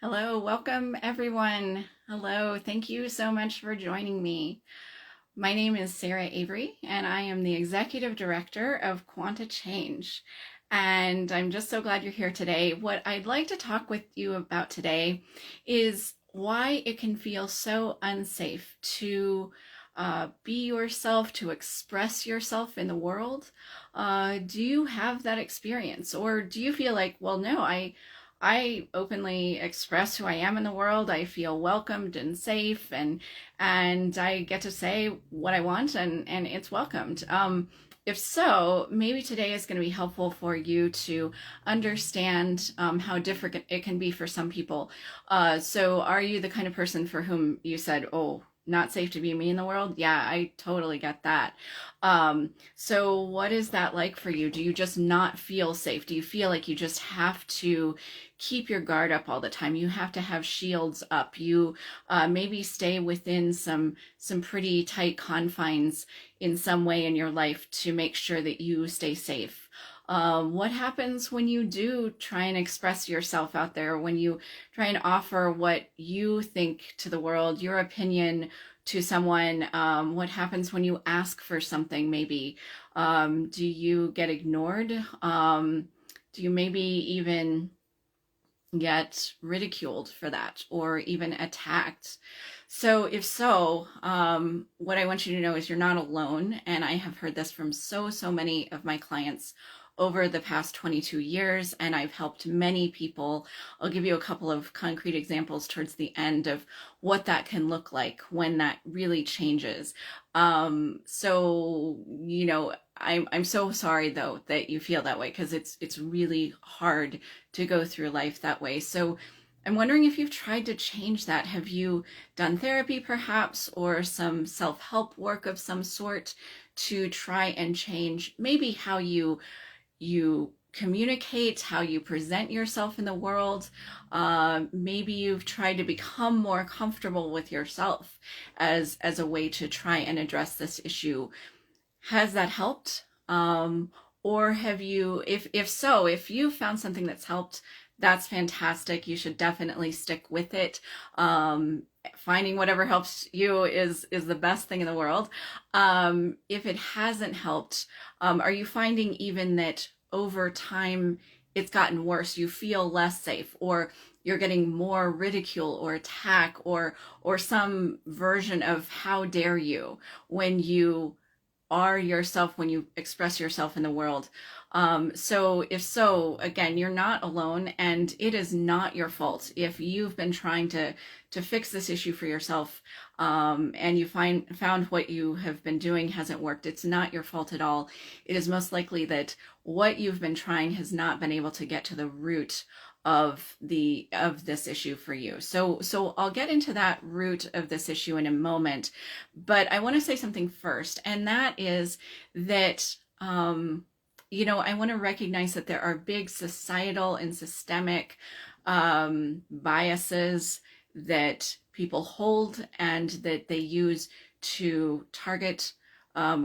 Hello, welcome everyone. Hello, thank you so much for joining me. My name is Sarah Avery, and I am the Executive Director of Quanta Change. And I'm just so glad you're here today. What I'd like to talk with you about today is why it can feel so unsafe to be yourself, to express yourself in the world. Do you have that experience? Or do you feel like, well, no, I openly express who I am in the world. I feel welcomed and safe, and I get to say what I want, and it's welcomed. If so, maybe today is going to be helpful for you to understand how different it can be for some people. So, are you the kind of person for whom you said, "Oh, not safe to be me in the world"? Yeah, I totally get that. So what is that like for you? Do you just not feel safe? Do you feel like you just have to keep your guard up all the time? You have to have shields up. You maybe stay within some pretty tight confines in some way in your life to make sure that you stay safe. What happens when you do try and express yourself out there, when you try and offer what you think to the world, your opinion to someone? What happens when you ask for something, maybe? Do you get ignored? Do you maybe even get ridiculed for that or even attacked? So, if so, what I want you to know is you're not alone. And I have heard this from so many of my clients over the past 22 years, and I've helped many people. I'll give you a couple of concrete examples towards the end of what that can look like when that really changes. I'm so sorry though that you feel that way, because it's really hard to go through life that way. So I'm wondering if you've tried to change that. Have you done therapy perhaps, or some self-help work of some sort to try and change maybe how you communicate, how you present yourself in the world? Maybe you've tried to become more comfortable with yourself as a way to try and address this issue. Has that helped? Or have you, if so, if you found something that's helped, that's fantastic. You should definitely stick with it. Finding whatever helps you is the best thing in the world. If it hasn't helped, are you finding even that over time it's gotten worse? You feel less safe, or you're getting more ridicule or attack, or some version of "how dare you" when you are yourself, when you express yourself in the world. So if so, again, you're not alone, and it is not your fault if you've been trying to fix this issue for yourself, and you found what you have been doing hasn't worked. It's not your fault at all. It is most likely that what you've been trying has not been able to get to the root of this issue for you. So I'll get into that root of this issue in a moment, but I want to say something first, and that is that I want to recognize that there are big societal and systemic biases that people hold and that they use to target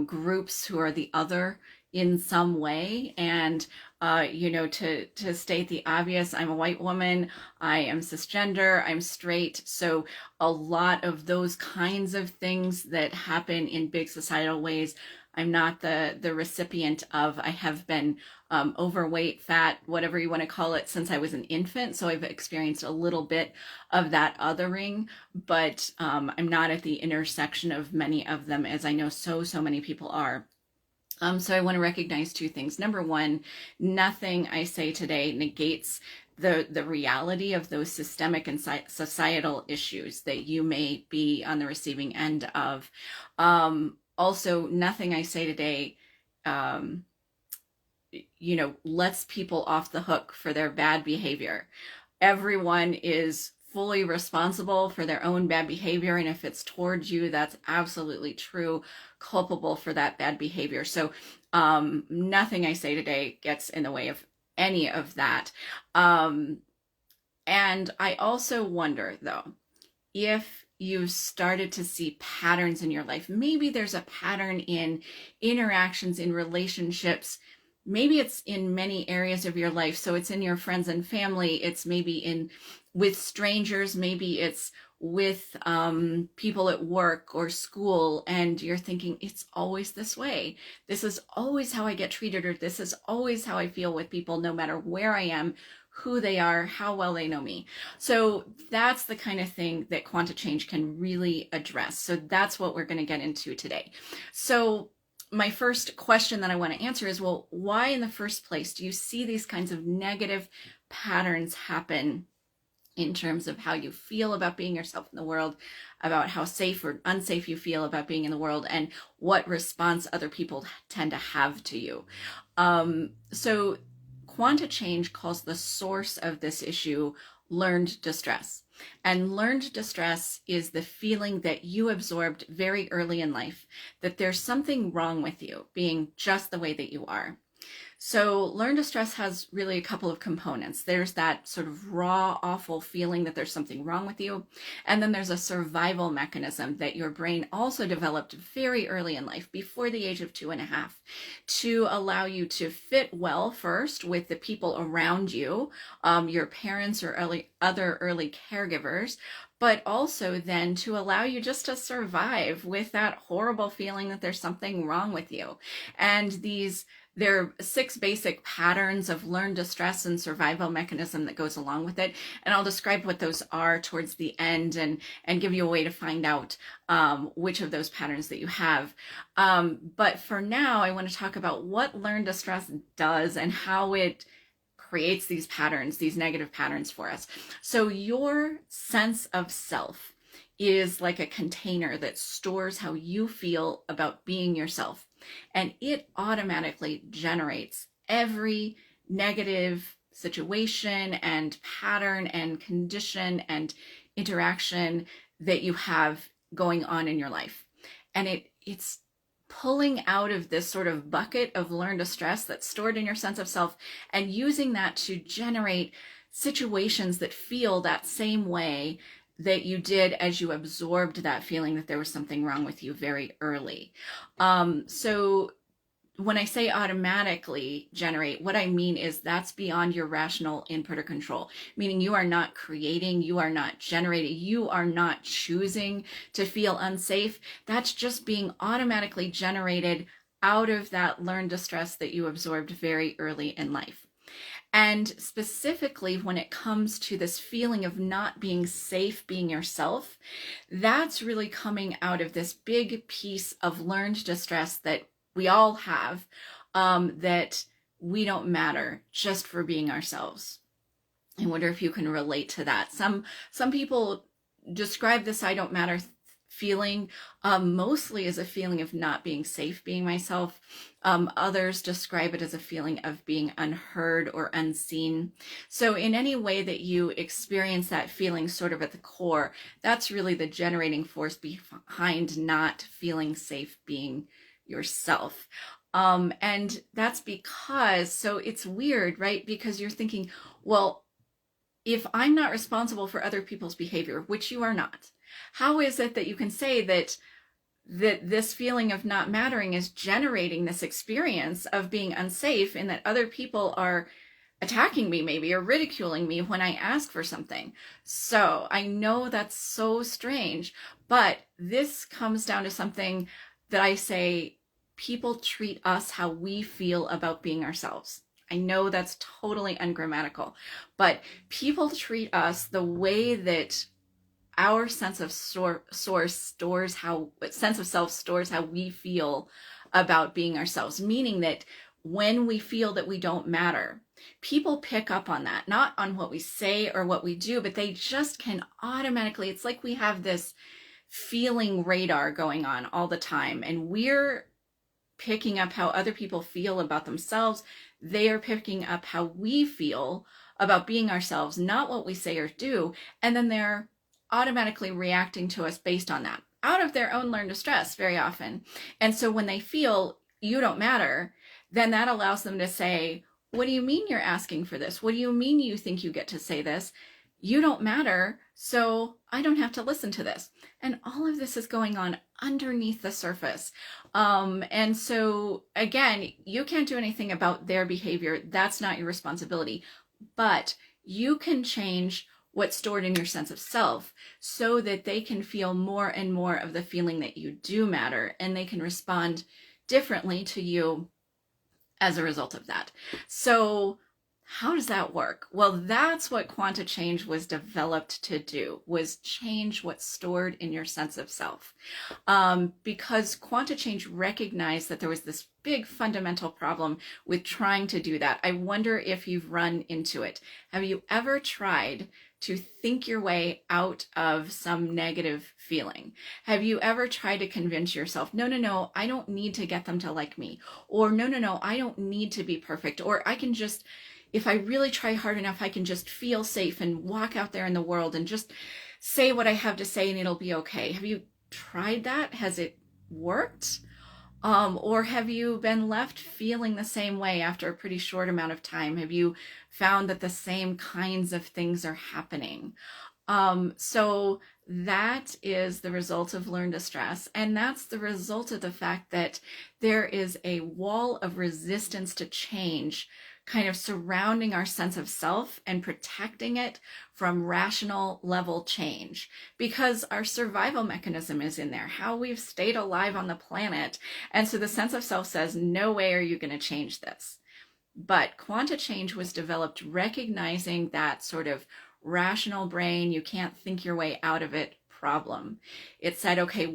groups who are the other in some way. And to state the obvious, I'm a white woman, I am cisgender, I'm straight. So a lot of those kinds of things that happen in big societal ways, I'm not the recipient of. I have been overweight, fat, whatever you want to call it, since I was an infant. So I've experienced a little bit of that othering, but I'm not at the intersection of many of them, as I know so many people are. So I want to recognize two things. Number one, nothing I say today negates the reality of those systemic and societal issues that you may be on the receiving end of. Also, nothing I say today, lets people off the hook for their bad behavior. Everyone is fully responsible for their own bad behavior, and if it's towards you, that's absolutely true, culpable for that bad behavior. So nothing I say today gets in the way of any of that. And I also wonder, though, if you've started to see patterns in your life. Maybe there's a pattern in interactions, in relationships maybe it's in many areas of your life. So it's in your friends and family. It's maybe with strangers. Maybe it's with people at work or school, and you're thinking, it's always this way. This is always how I get treated, or this is always how I feel with people, no matter where I am, who they are, how well they know me. So that's the kind of thing that Quanta Change can really address. So that's what we're going to get into today. So my first question that I want to answer is, well, why in the first place do you see these kinds of negative patterns happen in terms of how you feel about being yourself in the world, about how safe or unsafe you feel about being in the world, and what response other people tend to have to you? So Quanta Change calls the source of this issue learned distress. And learned distress is the feeling that you absorbed very early in life, that there's something wrong with you being just the way that you are. So learned distress has really a couple of components. There's that sort of raw, awful feeling that there's something wrong with you. And then there's a survival mechanism that your brain also developed very early in life, before the age of 2.5, to allow you to fit well first with the people around you, your parents or other early caregivers, but also then to allow you just to survive with that horrible feeling that there's something wrong with you. And there are 6 basic patterns of learned distress and survival mechanism that goes along with it. And I'll describe what those are towards the end, and give you a way to find out which of those patterns that you have. But for now, I want to talk about what learned distress does and how it creates these patterns, these negative patterns for us. So your sense of self is like a container that stores how you feel about being yourself. And it automatically generates every negative situation and pattern and condition and interaction that you have going on in your life. And it's pulling out of this sort of bucket of learned distress that's stored in your sense of self, and using that to generate situations that feel that same way that you did as you absorbed that feeling that there was something wrong with you very early. So when I say automatically generate, what I mean is that's beyond your rational input or control, meaning you are not creating, you are not generating, you are not choosing to feel unsafe. That's just being automatically generated out of that learned distress that you absorbed very early in life. And specifically when it comes to this feeling of not being safe being yourself, that's really coming out of this big piece of learned distress that we all have, that we don't matter just for being ourselves. I wonder if you can relate to that. Some people describe this I don't matter feeling mostly as a feeling of not being safe being myself. Others describe it as a feeling of being unheard or unseen. So in any way that you experience that feeling sort of at the core, that's really the generating force behind not feeling safe being yourself. And that's because, so it's weird, right? Because you're thinking, well, if I'm not responsible for other people's behavior, which you are not, how is it that you can say that this feeling of not mattering is generating this experience of being unsafe, and that other people are attacking me maybe, or ridiculing me when I ask for something? So I know that's so strange, but this comes down to something that I say, people treat us how we feel about being ourselves. I know that's totally ungrammatical, but people treat us the way that our sense of self stores how we feel about being ourselves, meaning that when we feel that we don't matter, people pick up on that, not on what we say or what we do, but they just can automatically, it's like we have this feeling radar going on all the time, and we're picking up how other people feel about themselves. They are picking up how we feel about being ourselves, not what we say or do, and then they're automatically reacting to us based on that, out of their own learned distress very often. And so when they feel you don't matter, then that allows them to say, what do you mean you're asking for this? What do you mean you think you get to say this? you don't matter, so I don't have to listen to this. And all of this is going on underneath the surface. And so again, you can't do anything about their behavior. That's not your responsibility. But you can change what's stored in your sense of self so that they can feel more and more of the feeling that you do matter, and they can respond differently to you as a result of that. So how does that work? Well, that's what Quanta Change was developed to do, was change what's stored in your sense of self. Because Quanta Change recognized that there was this big fundamental problem with trying to do that. I wonder if you've run into it. Have you ever tried to think your way out of some negative feeling? Have you ever tried to convince yourself, no, I don't need to get them to like me, or no, I don't need to be perfect, or I can just, if I really try hard enough, I can just feel safe and walk out there in the world and just say what I have to say and it'll be okay. Have you tried that? Has it worked? Or have you been left feeling the same way after a pretty short amount of time? Have you found that the same kinds of things are happening? So that is the result of learned distress. And that's the result of the fact that there is a wall of resistance to change kind of surrounding our sense of self and protecting it from rational level change, because our survival mechanism is in there, how we've stayed alive on the planet. And so the sense of self says, no way are you going to change this. But Quanta Change was developed recognizing that sort of rational brain, you can't think your way out of it problem. It said, okay,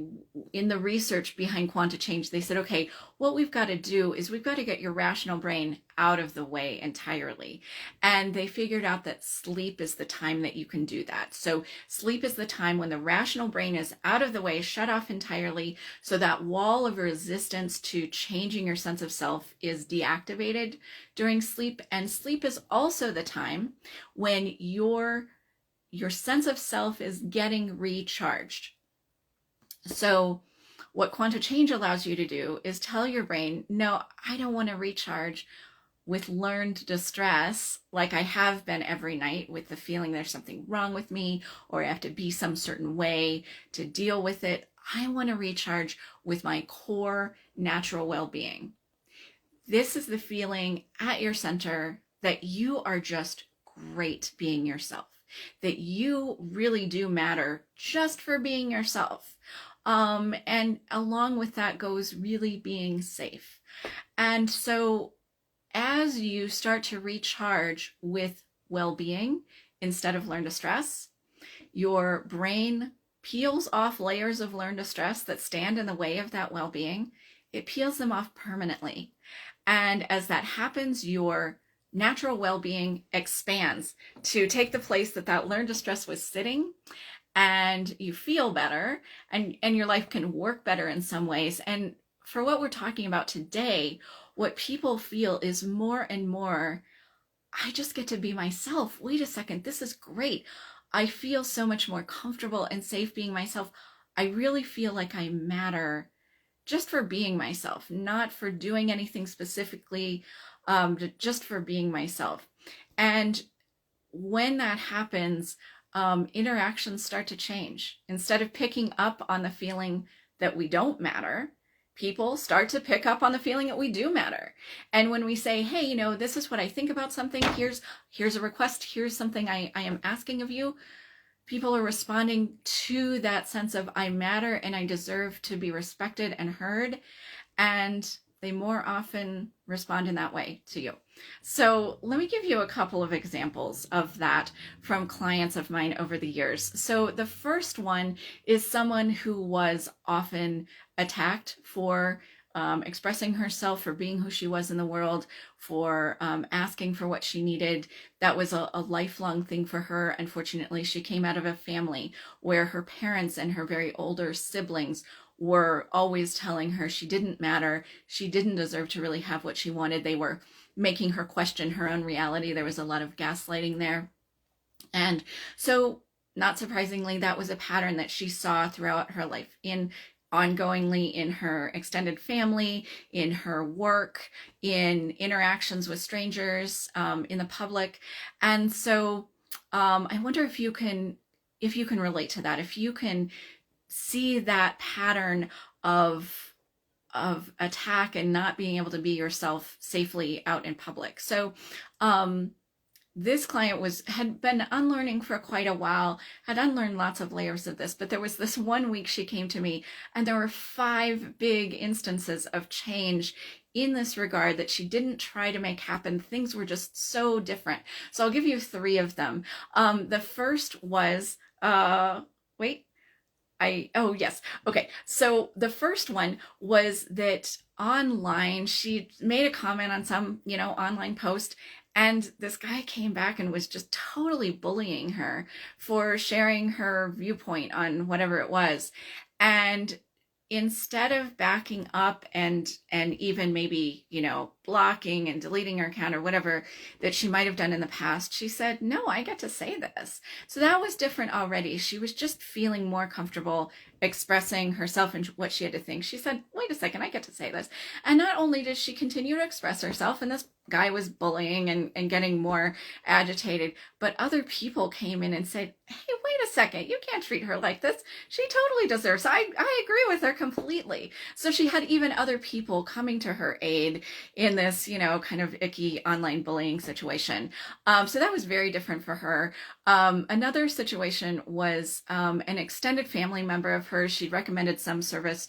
in the research behind Quanta Change, they said, okay, what we've got to do is we've got to get your rational brain out of the way entirely. And they figured out that sleep is the time that you can do that. So sleep is the time when the rational brain is out of the way, shut off entirely, so that wall of resistance to changing your sense of self is deactivated during sleep. And sleep is also the time when your sense of self is getting recharged. So what Quanta Change allows you to do is tell your brain, no, I don't want to recharge with learned distress like I have been every night, with the feeling there's something wrong with me or I have to be some certain way to deal with it. I want to recharge with my core natural well-being. This is the feeling at your center that you are just great being yourself, that you really do matter just for being yourself. And along with that goes really being safe. And so as you start to recharge with well-being instead of learned distress, your brain peels off layers of learned distress that stand in the way of that well-being. It peels them off permanently. And as that happens, your natural well-being expands to take the place that that learned distress was sitting, and you feel better, and your life can work better in some ways. And for what we're talking about today, what people feel is more and more, I just get to be myself. Wait a second, this is great. I feel so much more comfortable and safe being myself. I really feel like I matter just for being myself, not for doing anything specifically, just for being myself. And when that happens, interactions start to change. Instead of picking up on the feeling that we don't matter, people start to pick up on the feeling that we do matter. And when we say, hey, this is what I think about something, here's a request, here's something I am asking of you, people are responding to that sense of I matter and I deserve to be respected and heard. And they more often respond in that way to you. So let me give you a couple of examples of that from clients of mine over the years. So the first one is someone who was often attacked for expressing herself, for being who she was in the world, for asking for what she needed. That was a lifelong thing for her. Unfortunately, she came out of a family where her parents and her very older siblings were always telling her she didn't matter, she didn't deserve to really have what she wanted. They were making her question her own reality. There was a lot of gaslighting there. And so, not surprisingly, that was a pattern that she saw throughout her life, ongoingly in her extended family, in her work, in interactions with strangers, in the public. And so I wonder if you can relate to that, if you can see that pattern of attack and not being able to be yourself safely out in public. So this client had been unlearning for quite a while, had unlearned lots of layers of this, but there was this one week she came to me and there were 5 big instances of change in this regard that she didn't try to make happen. Things were just so different. So I'll give you 3 of them. The first was, oh yes. Okay. So the first one was that online, she made a comment on some, online post, and this guy came back and was just totally bullying her for sharing her viewpoint on whatever it was. And instead of backing up and even maybe, blocking and deleting her account or whatever that she might have done in the past, she said, no, I get to say this. So that was different already. She was just feeling more comfortable expressing herself and what she had to think. She said, wait a second, I get to say this. And not only did she continue to express herself, and this guy was bullying and getting more agitated, but other people came in and said, hey, wait a second, you can't treat her like this. She totally deserves. I agree with her completely. So she had even other people coming to her aid in this, kind of icky online bullying situation. So that was very different for her. Another situation was an extended family member of hers. She'd recommended some service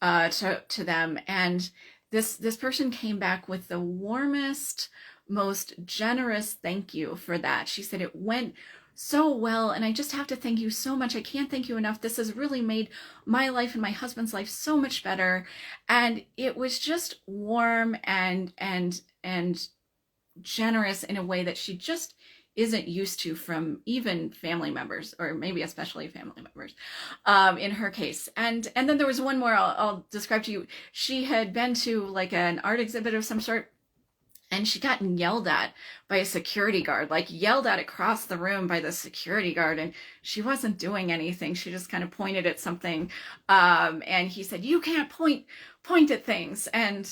to them, and this person came back with the warmest, most generous thank you for that. She said, it went so well, and I just have to thank you so much. I can't thank you enough. This has really made my life and my husband's life so much better. And it was just warm and generous in a way that she just isn't used to from even family members, or maybe especially family members, in her case. And then there was one more I'll describe to you. She had been to like an art exhibit of some sort, and she got yelled at by a security guard, like yelled at across the room by the security guard, and she wasn't doing anything. She just kind of pointed at something, and he said, you can't point at things. And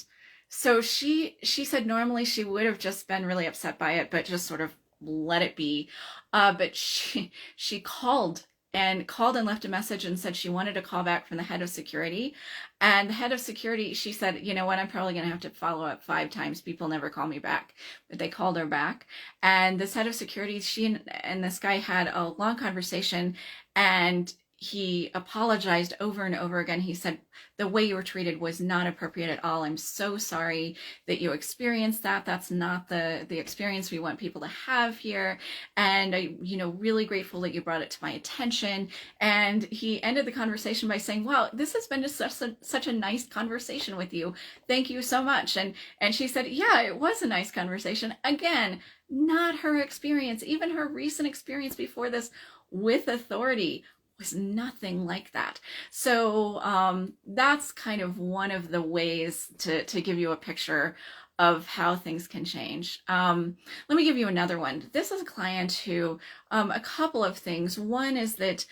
so she said normally she would have just been really upset by it, but just sort of let it be. But she called and left a message and said she wanted a call back from the head of security. And the head of security, she said, you know what, I'm probably going to have to follow up 5 times. People never call me back. But they called her back. And this head of security, she and this guy had a long conversation, and he apologized over and over again. He said, the way you were treated was not appropriate at all. I'm so sorry that you experienced that. That's not the experience we want people to have here. And I, really grateful that you brought it to my attention. And he ended the conversation by saying, wow, this has been just such a nice conversation with you. Thank you so much. And she said, yeah, it was a nice conversation. Again, not her experience. Even her recent experience before this with authority was nothing like that. So that's kind of one of the ways to give you a picture of how things can change. Let me give you another one. This is a client who, a couple of things. One is that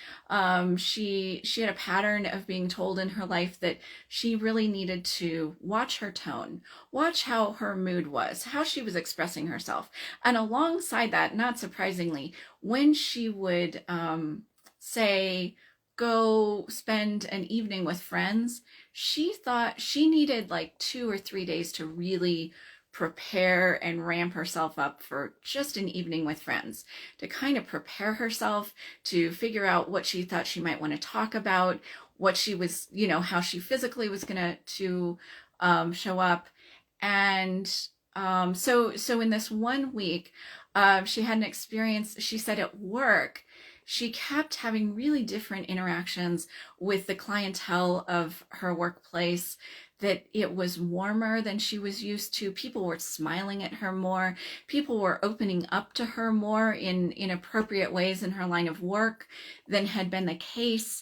she had a pattern of being told in her life that she really needed to watch her tone, watch how her mood was, how she was expressing herself. And alongside that, not surprisingly, when she would say, go spend an evening with friends, she thought she needed like 2 or 3 days to really prepare and ramp herself up for just an evening with friends, to kind of prepare herself to figure out what she thought she might want to talk about, what she was, how she physically was going to show up. And so in this one week, she had an experience. She said at work, she kept having really different interactions with the clientele of her workplace, that it was warmer than she was used to. People were smiling at her more. People were opening up to her more in appropriate ways in her line of work than had been the case.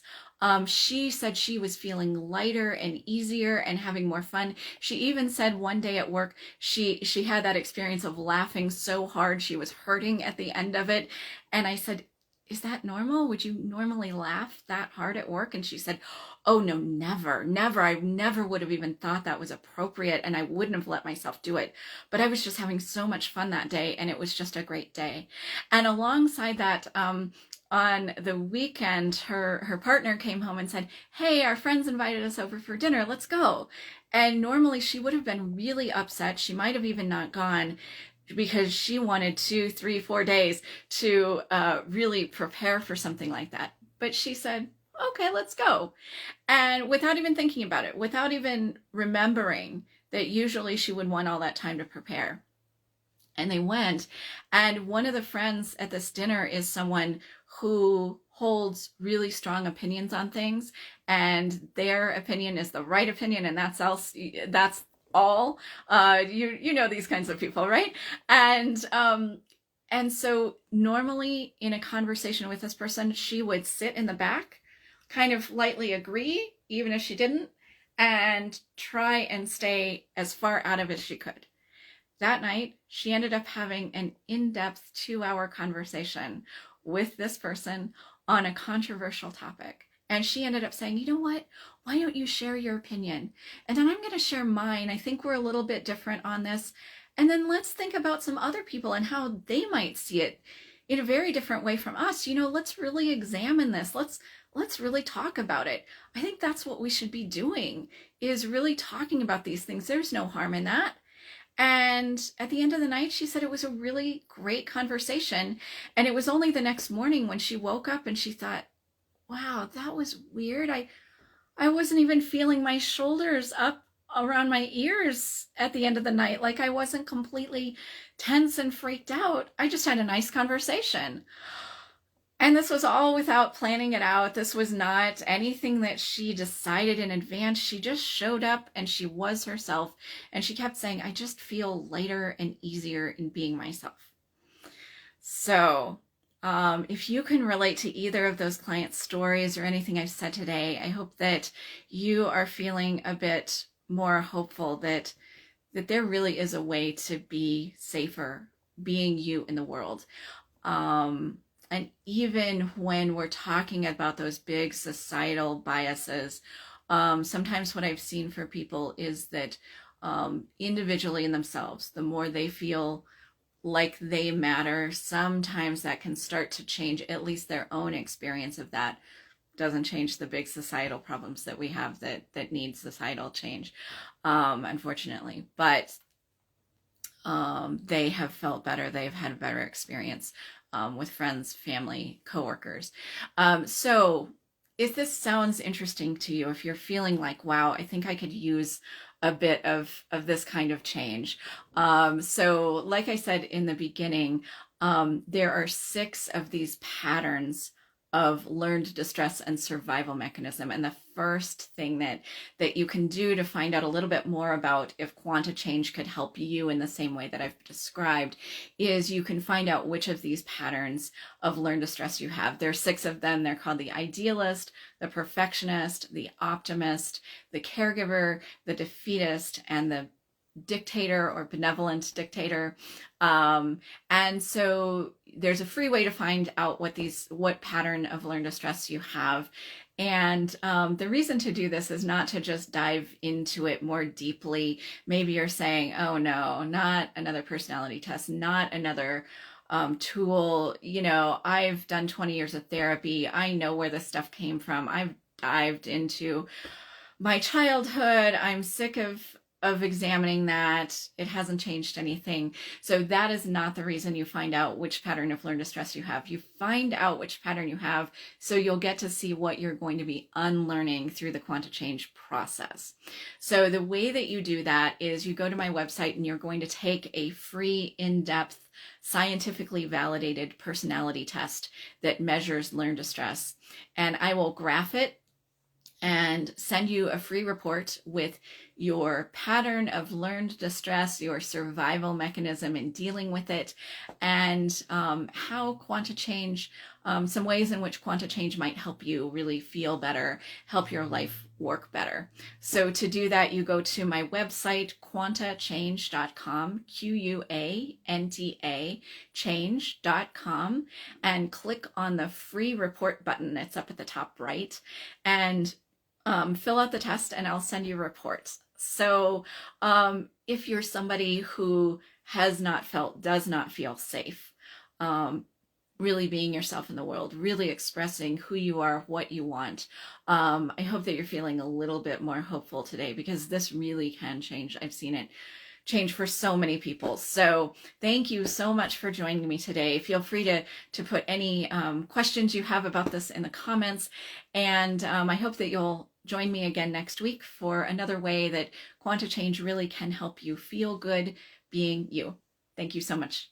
She said she was feeling lighter and easier and having more fun. She even said one day at work, she had that experience of laughing so hard she was hurting at the end of it. And I said, is that normal? Would you normally laugh that hard at work? And she said, oh no, never, never. I never would have even thought that was appropriate, and I wouldn't have let myself do it. But I was just having so much fun that day, and it was just a great day. And alongside that, on the weekend, her partner came home and said, hey, our friends invited us over for dinner. Let's go. And normally she would have been really upset. She might have even not gone, because she wanted 2, 3, 4 days to really prepare for something like that. But she said, okay, let's go. And without even thinking about it, without even remembering that usually she would want all that time to prepare. And they went. And one of the friends at this dinner is someone who holds really strong opinions on things, and their opinion is the right opinion, and that's all. You know these kinds of people, right? And so normally in a conversation with this person, she would sit in the back, kind of lightly agree, even if she didn't, and try and stay as far out of it as she could. That night, she ended up having an in-depth 2-hour conversation with this person on a controversial topic. And she ended up saying, you know what? Why don't you share your opinion? And then I'm going to share mine. I think we're a little bit different on this. And then let's think about some other people and how they might see it in a very different way from us. You know, let's really examine this. Let's really talk about it. I think that's what we should be doing, is really talking about these things. There's no harm in that. And at the end of the night, she said it was a really great conversation. And it was only the next morning when she woke up and she thought, wow, that was weird. I wasn't even feeling my shoulders up around my ears at the end of the night. Like I wasn't completely tense and freaked out. I just had a nice conversation. And this was all without planning it out. This was not anything that she decided in advance. She just showed up and she was herself. And she kept saying, I just feel lighter and easier in being myself. So if you can relate to either of those client stories or anything I've said today, I hope that you are feeling a bit more hopeful that there really is a way to be safer being you in the world. And even when we're talking about those big societal biases, sometimes what I've seen for people is that individually in themselves, the more they feel like they matter, sometimes that can start to change at least their own experience of that. Doesn't change the big societal problems that we have that need societal change, unfortunately. But they have felt better. They've had a better experience with friends, family, coworkers. So if this sounds interesting to you, if you're feeling like, wow, I think I could use a bit of this kind of change. So like I said in the beginning, there are 6 of these patterns of learned distress and survival mechanism. And the first thing that you can do to find out a little bit more about if Quanta Change could help you in the same way that I've described is you can find out which of these patterns of learned distress you have. There are 6 of them. They're called the idealist, the perfectionist, the optimist, the caregiver, the defeatist, and the dictator or benevolent dictator. And so there's a free way to find out what pattern of learned distress you have. And the reason to do this is not to just dive into it more deeply. Maybe you're saying, oh no, not another personality test, not another tool. You know, I've done 20 years of therapy. I know where this stuff came from. I've dived into my childhood. I'm sick of examining that. It hasn't changed anything. So that is not the reason you find out which pattern of learned distress you have. You find out which pattern you have so you'll get to see what you're going to be unlearning through the Quanta Change process. So the way that you do that is you go to my website and you're going to take a free, in-depth, scientifically validated personality test that measures learned distress. And I will graph it and send you a free report with your pattern of learned distress, your survival mechanism in dealing with it, and how Quanta Change, some ways in which Quanta Change might help you really feel better, help your life work better. So to do that, you go to my website, quantachange.com, Quanta change.com, and click on the free report button. It's up at the top right, and fill out the test, and I'll send you reports. So if you're somebody who does not feel safe, really being yourself in the world, really expressing who you are, what you want, I hope that you're feeling a little bit more hopeful today, because this really can change. I've seen it change for so many people. So thank you so much for joining me today. Feel free to put any questions you have about this in the comments. And I hope that you'll join me again next week for another way that Quanta Change really can help you feel good being you. Thank you so much.